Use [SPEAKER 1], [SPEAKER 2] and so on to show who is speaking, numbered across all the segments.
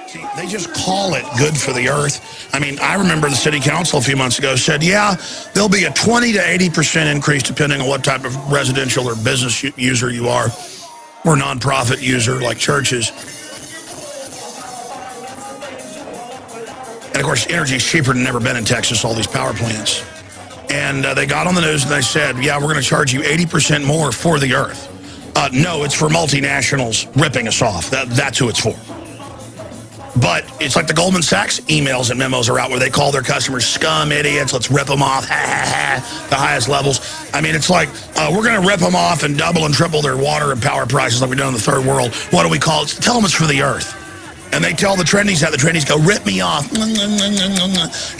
[SPEAKER 1] See, they just call it good for the earth. I mean, I remember the city council a few months ago said, yeah, there'll be a 20 to 80% increase depending on what type of residential or business user you are, or nonprofit user like churches. And of course, energy is cheaper than ever been in Texas, all these power plants. And they got on the news and they said, yeah, we're going to charge you 80% more for the earth. No, it's for multinationals ripping us off. That's who it's for. But it's like the Goldman Sachs emails and memos are out where they call their customers scum, idiots, let's rip them off, the highest levels. I mean, it's like, we're going to rip them off and double and triple their water and power prices like we've done in the third world. What do we call it? Tell them it's for the earth. And they tell the trendies that. The trendies go, rip me off. I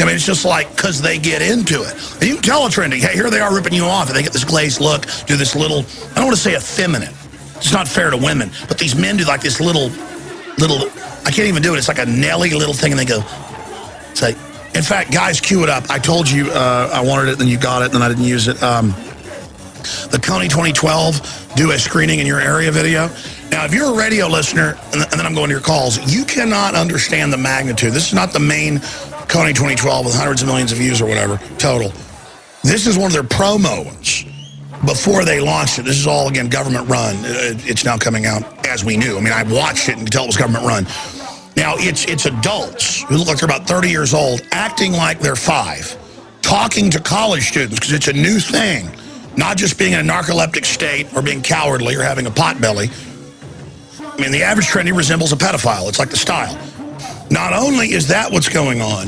[SPEAKER 1] mean, it's just like, because they get into it. And you can tell a trendy, hey, here they are ripping you off. And they get this glazed look, do this little, I don't want to say effeminate. It's not fair to women. But these men do like this little, I can't even do it. It's like a Nelly little thing. And they go, it's like, in fact, guys, cue it up. I told you I wanted it, then you got it, then I didn't use it. The Coney 2012 Do a Screening in Your Area video. Now, if you're a radio listener, and then I'm going to your calls, you cannot understand the magnitude. This is not the main Coney 2012 with hundreds of millions of views or whatever, total. This is one of their promo ones before they launched it. This is all, again, government run. It's now coming out as we knew. I mean, I watched it and could tell it was government run. Now, it's adults who look like they're about 30 years old, acting like they're 5, talking to college students, because it's a new thing. Not just being in a narcoleptic state or being cowardly or having a pot belly. I mean, the average trendy resembles a pedophile. It's like the style. Not only is that what's going on,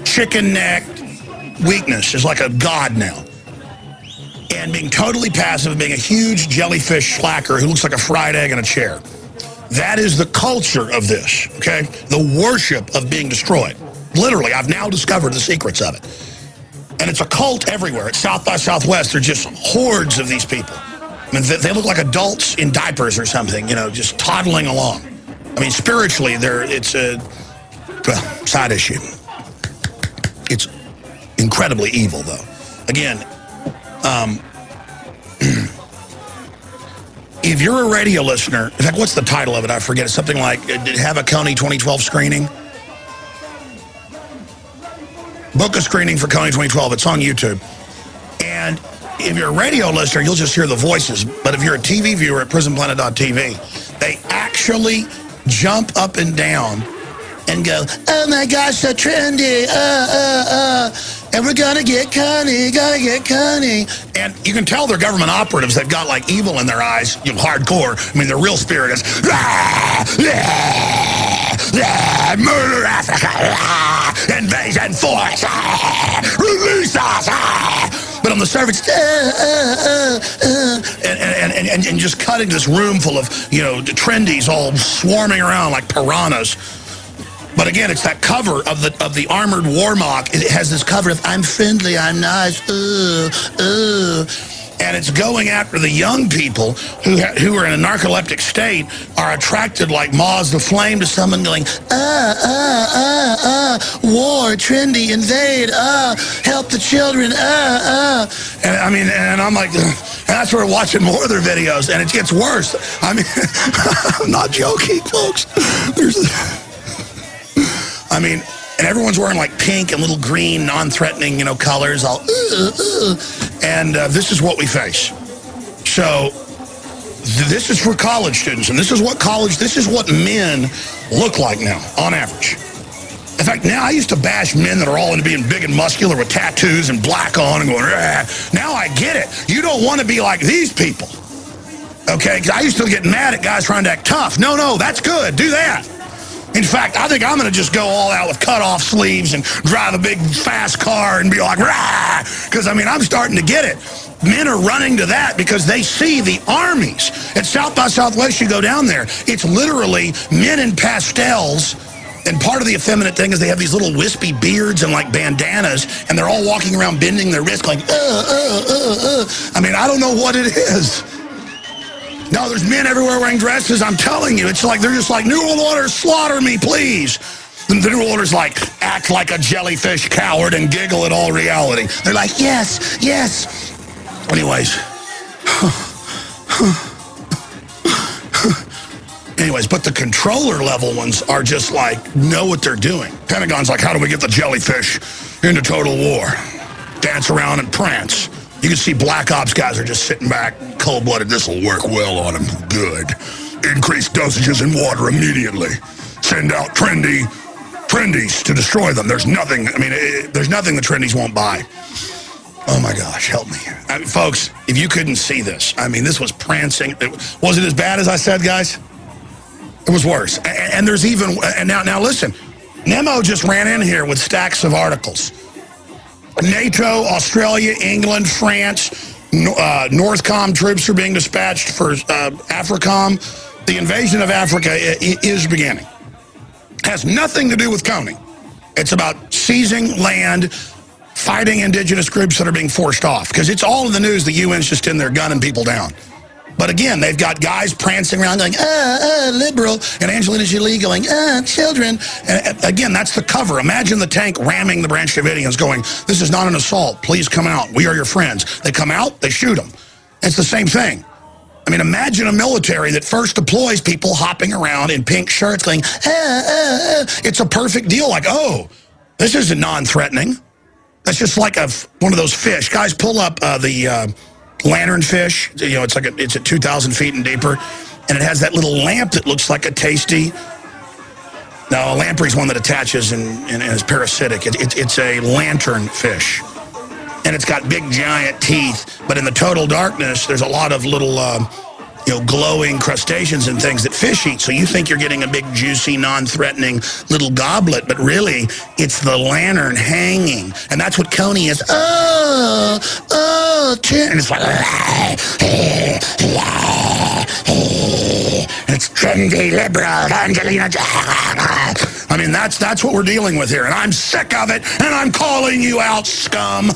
[SPEAKER 1] chicken-necked weakness is like a god now. And being totally passive, being a huge jellyfish slacker who looks like a fried egg in a chair. That is the culture of this, okay? The worship of being destroyed. Literally, I've now discovered the secrets of it. And it's a cult everywhere. At South by Southwest, there are just hordes of these people. I mean, they look like adults in diapers or something, you know, just toddling along. I mean, spiritually, it's a, well, side issue. It's incredibly evil, though. Again, if you're a radio listener, in fact, what's the title of it? I forget. It's something like, have a Coney 2012 screening. Book a screening for Coney 2012. It's on YouTube. And if you're a radio listener, you'll just hear the voices. But if you're a TV viewer at prisonplanet.tv, they actually jump up and down and go, oh my gosh, so trendy, and we're gonna get Coney. And you can tell they're government operatives. They've got like evil in their eyes, you know, hardcore. I mean, their real spirit is, murder Africa, invasion force, release us. But on the surface, and just cutting this room full of, you know, trendies all swarming around like piranhas. But again, it's that cover of the armored warmock. It has this cover of I'm friendly, I'm nice, and it's going after the young people who are in a narcoleptic state, are attracted like moths to flame to someone going, war, trendy, invade, help the children, And I mean, and I'm like, and I started watching more of their videos, and it gets worse. I mean, I'm not joking, folks. I mean, and everyone's wearing like pink and little green, non-threatening, you know, colors, all, and this is what we face. So this is for college students, and this is what men look like now, on average. In fact, now I used to bash men that are all into being big and muscular with tattoos and black on and going, rah. Now I get it. You don't want to be like these people, okay? Because I used to get mad at guys trying to act tough. No, that's good. Do that. In fact, I think I'm going to just go all out with cut-off sleeves and drive a big, fast car and be like, rah! Because, I mean, I'm starting to get it. Men are running to that because they see the armies. At South by Southwest, you go down there, it's literally men in pastels. And part of the effeminate thing is they have these little wispy beards and like bandanas, and they're all walking around bending their wrist like, I mean, I don't know what it is. No, there's men everywhere wearing dresses. I'm telling you, it's like they're just like, New World Order, slaughter me, please. The New World Order's like, act like a jellyfish coward and giggle at all reality. They're like, yes, yes. Anyways. Anyways, but the controller level ones are just like, know what they're doing. Pentagon's like, how do we get the jellyfish into total war? Dance around and prance. You can see Black Ops guys are just sitting back, cold-blooded. This will work well on them. Good. Increase dosages in water immediately. Send out Trendies to destroy them. There's nothing, I mean, there's nothing the Trendies won't buy. Oh my gosh, help me. I mean, folks, if you couldn't see this, I mean, this was prancing. Was it as bad as I said, guys? It was worse. And there's even, and now listen, Nemo just ran in here with stacks of articles. NATO, Australia, England, France, Northcom troops are being dispatched for AFRICOM. The invasion of Africa is beginning. Has nothing to do with Coney. It's about seizing land, fighting indigenous groups that are being forced off. Because it's all in the news, the UN's just in there gunning people down. But again, they've got guys prancing around going, liberal, and Angelina Jolie going, children. And again, that's the cover. Imagine the tank ramming the Branch Davidians going, this is not an assault. Please come out. We are your friends. They come out, they shoot them. It's the same thing. I mean, imagine a military that first deploys people hopping around in pink shirts going, It's a perfect deal. Like, oh, this isn't non-threatening. That's just like one of those fish. Guys, pull up the lantern fish. You know, it's at 2,000 feet and deeper, and it has that little lamp that looks like a tasty. No, a lamprey's one that attaches and is parasitic. It's a lantern fish, and it's got big giant teeth. But in the total darkness, there's a lot of little glowing crustaceans and things that fish eat. So you think you're getting a big, juicy, non-threatening little goblet, but really, it's the lantern hanging. And that's what Coney is. And it's like, it's trendy, liberal, Angelina. I mean, that's what we're dealing with here. And I'm sick of it, and I'm calling you out, scum.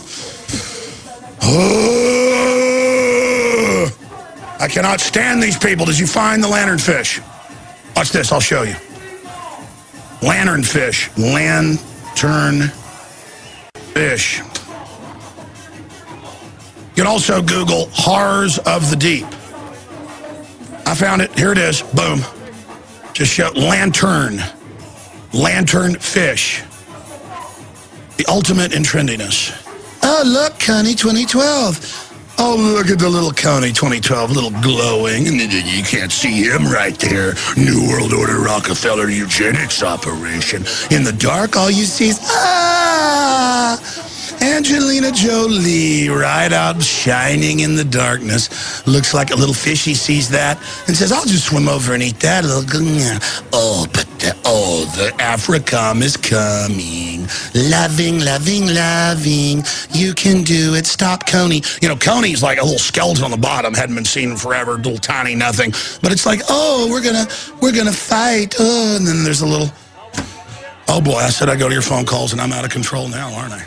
[SPEAKER 1] I cannot stand these people. Did you find the lanternfish? Watch this. I'll show you. Lanternfish. Lanternfish. You can also Google Horrors of the Deep. I found it. Here it is. Boom. Just show lanternfish. The ultimate in trendiness. Oh, look, Coney 2012. Oh, look at the little Coney 2012, little glowing. You can't see him right there. New World Order Rockefeller eugenics operation. In the dark, all you see is, Angelina Jolie, right out shining in the darkness. Looks like a little fishy sees that and says, I'll just swim over and eat that. Oh, but the AFRICOM is coming. Loving, loving, loving. You can do it. Stop Coney. You know, Coney's like a little skeleton on the bottom. Hadn't been seen in forever. Little tiny nothing. But it's like, oh, we're gonna fight. Oh, and then there's a little, oh boy, I said I'd go to your phone calls and I'm out of control now, aren't I?